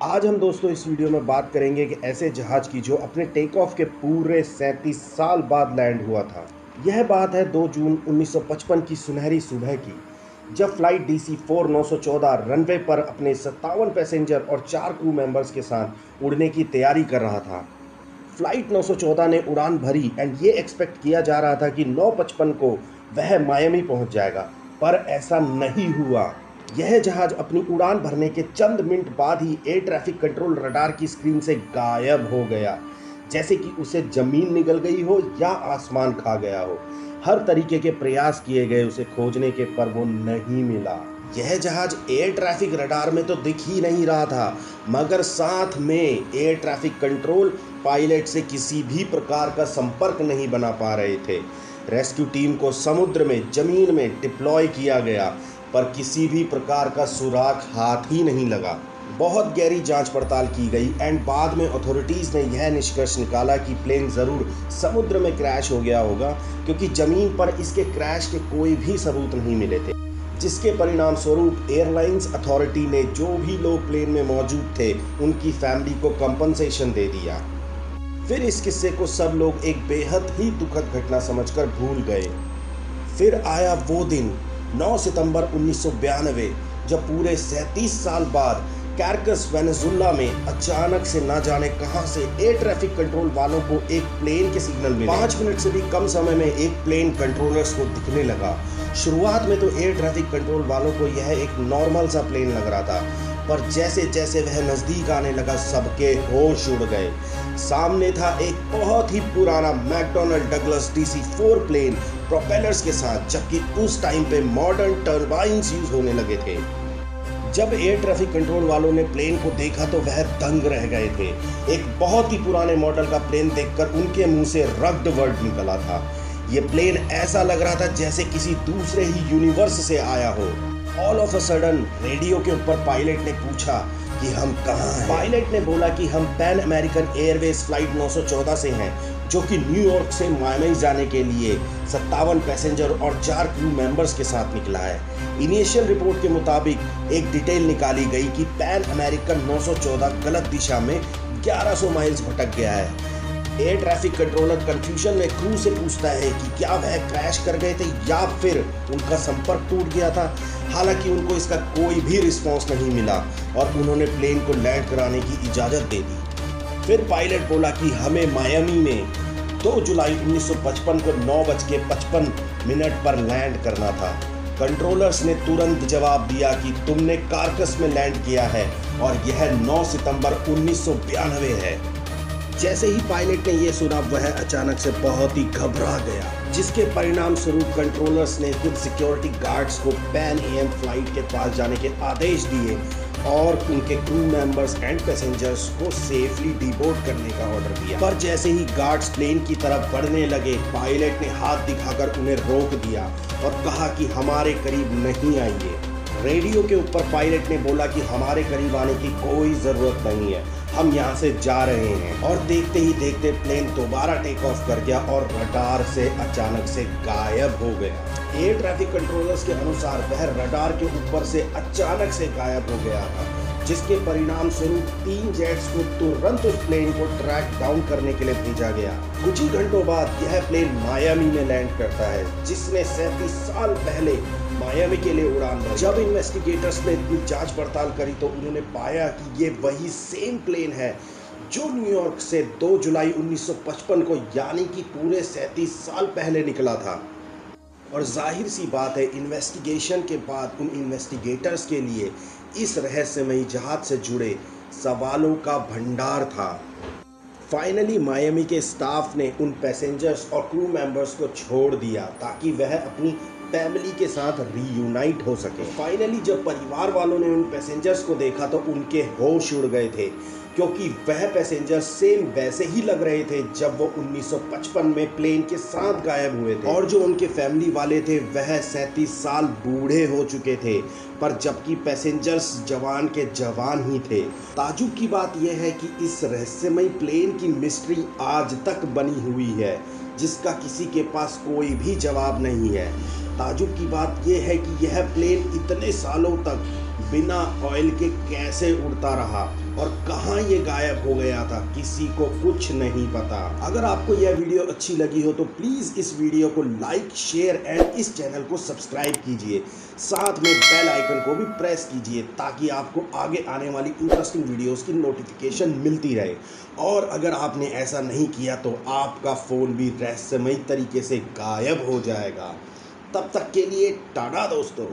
आज हम दोस्तों इस वीडियो में बात करेंगे कि ऐसे जहाज की जो अपने टेक ऑफ के पूरे 37 साल बाद लैंड हुआ था। यह बात है 2 जून 1955 की सुनहरी सुबह की, जब फ्लाइट DC-4 914 रनवे पर अपने 57 पैसेंजर और 4 क्रू मेंबर्स के साथ उड़ने की तैयारी कर रहा था। फ्लाइट 914 ने उड़ान भरी एंड ये एक्सपेक्ट किया जा रहा था कि 9:55 को वह मायामी पहुंच जाएगा, पर ऐसा नहीं हुआ। यह जहाज अपनी उड़ान भरने के चंद मिनट बाद ही एयर ट्रैफिक कंट्रोल रडार की स्क्रीन से गायब हो गया, जैसे कि उसे जमीन निगल गई हो या आसमान खा गया हो। हर तरीके के प्रयास किए गए उसे खोजने के, पर वो नहीं मिला। यह जहाज एयर ट्रैफिक रडार में तो दिख ही नहीं रहा था, मगर साथ में एयर ट्रैफिक कंट्रोल पायलट से किसी भी प्रकार का संपर्क नहीं बना पा रहे थे। रेस्क्यू टीम को समुद्र में, जमीन में डिप्लॉय किया गया, पर किसी भी प्रकार का सुराग हाथ ही नहीं लगा। बहुत गहरी जांच पड़ताल की गई एंड बाद में अथॉरिटीज़ ने यह निष्कर्ष निकाला कि प्लेन ज़रूर समुद्र में क्रैश हो गया होगा, क्योंकि ज़मीन पर इसके क्रैश के कोई भी सबूत नहीं मिले थे। जिसके परिणाम स्वरूप एयरलाइंस अथॉरिटी ने जो भी लोग प्लेन में मौजूद थे उनकी फैमिली को कंपनसेशन दे दिया। फिर इस किस्से को सब लोग एक बेहद ही दुखद घटना समझकर भूल गए। फिर आया वो दिन 9 सितंबर 1992, जब पूरे 37 साल बाद कैरकस वेनेजुला में अचानक से ना जाने कहां से एयर ट्रैफिक कंट्रोल वालों को एक प्लेन के सिग्नल मिले। 5 मिनट से भी कम समय में एक प्लेन कंट्रोलर्स को दिखने लगा। शुरुआत में तो एयर ट्रैफिक कंट्रोल वालों को यह एक नॉर्मल सा प्लेन लग रहा था, पर जैसे जैसे वह नजदीक आने लगा सबके होश उड़ गए। सामने था एक बहुत ही पुराना McDonald Douglas DC-4 plane propellers के साथ, जबकि उस टाइम पे मॉडर्न टर्बाइन्स यूज होने लगे थे। जब एयर ट्रैफिक कंट्रोल वालों ने प्लेन को देखा तो वह दंग रह गए थे। एक बहुत ही पुराने मॉडल का प्लेन देखकर उनके मुंह से रग्ड वर्ड निकला था। ये प्लेन ऐसा लग रहा था जैसे किसी दूसरे ही यूनिवर्स से आया हो। All of a sudden radio के ऊपर पायलट ने पूछा कि हम कहाँ हैं। पायलट ने बोला कि हम पैन अमेरिकन एयरवेज फ्लाइट 914 से हैं, जो कि न्यूयॉर्क से मायामी जाने के लिए 57 पैसेंजर और 4 क्रू मेंबर्स के साथ निकला है। इनिशियल रिपोर्ट के मुताबिक एक डिटेल निकाली गई कि पैन अमेरिकन 914 गलत दिशा में 1100 माइल्स भटक गया है। एयर ट्रैफिक कंट्रोलर कंफ्यूजन में क्रू से पूछता है कि क्या वह क्रैश कर गए थे या फिर उनका संपर्क टूट गया था। हालांकि उनको इसका कोई भी रिस्पांस नहीं मिला और उन्होंने प्लेन को लैंड कराने की इजाज़त दे दी। फिर पायलट बोला कि हमें मायामी में 2 जुलाई 1955 को 9:55 पर लैंड करना था। कंट्रोलर्स ने तुरंत जवाब दिया कि तुमने कार्कस में लैंड किया है और यह 9 सितंबर 1992 है। जैसे ही पायलट ने यह सुना, वह अचानक से बहुत ही घबरा गया, जिसके परिणाम स्वरूप कंट्रोलर्स ने कुछ सिक्योरिटी गार्ड्स को पैन AM फ्लाइट के पास जाने के आदेश दिए और उनके क्रू मेंबर्स एंड पैसेंजर्स को सेफली डिबोर्ड करने का ऑर्डर दिया। पर जैसे ही गार्ड्स प्लेन की तरफ बढ़ने लगे, पायलट ने हाथ दिखाकर उन्हें रोक दिया और कहा कि हमारे करीब नहीं आइए। रेडियो के ऊपर पायलट ने बोला कि हमारे करीब आने की कोई ज़रूरत नहीं है, हम यहाँ से जा रहे हैं। और देखते ही देखते प्लेन दोबारा टेक ऑफ कर गया और रडार से अचानक से गायब हो गया। एयर ट्रैफिक कंट्रोलर्स के अनुसार वह रडार के ऊपर से अचानक से गायब हो गया था, जिसके परिणाम स्वरूप 3 जेट्स को तुरंत उस प्लेन को ट्रैक डाउन करने के लिए भेजा गया। कुछ ही घंटों बाद यह प्लेन मायामी में लैंड करता है, जिसने 37 साल पहले मायामी के लिए उड़ान भरी। जब इन्वेस्टिगेटर्स ने इतनी जांच पड़ताल करी तो उन्होंने पाया कि ये वही सेम प्लेन है जो न्यूयॉर्क से 2 जुलाई 1955 को, यानी कि पूरे 37 साल पहले निकला था। और जाहिर सी बात है, इन्वेस्टिगेशन के बाद उन इन्वेस्टिगेटर्स के लिए इस रहस्यमयी जहाज से जुड़े सवालों का भंडार था। फाइनली मायामी के स्टाफ ने उन पैसेंजर्स और क्रू मेंबर्स को छोड़ दिया ताकि वह अपनी फैमिली के साथ रीयूनाइट हो सके। फाइनली जब परिवार वालों ने उन पैसेंजर्स को देखा तो उनके होश उड़ गए थे, क्योंकि वह पैसेंजर सेम वैसे ही लग रहे थे जब वो 1955 में प्लेन के साथ गायब हुए थे। और जो उनके फैमिली वाले थे वह 37 साल बूढ़े हो चुके थे, पर जबकि पैसेंजर्स जवान के जवान ही थे। ताजुब की बात यह है कि इस रहस्यमयी प्लेन की मिस्ट्री आज तक बनी हुई है, जिसका किसी के पास कोई भी जवाब नहीं है। ताजुब की बात यह है कि यह प्लेन इतने सालों तक बिना ऑयल के कैसे उड़ता रहा और कहाँ ये गायब हो गया था, किसी को कुछ नहीं पता। अगर आपको यह वीडियो अच्छी लगी हो तो प्लीज़ इस वीडियो को लाइक, शेयर एंड इस चैनल को सब्सक्राइब कीजिए। साथ में बेल आइकन को भी प्रेस कीजिए ताकि आपको आगे आने वाली इंटरेस्टिंग वीडियोस की नोटिफिकेशन मिलती रहे। और अगर आपने ऐसा नहीं किया तो आपका फ़ोन भी रहस्यमयी तरीके से गायब हो जाएगा। तब तक के लिए टाटा दोस्तों।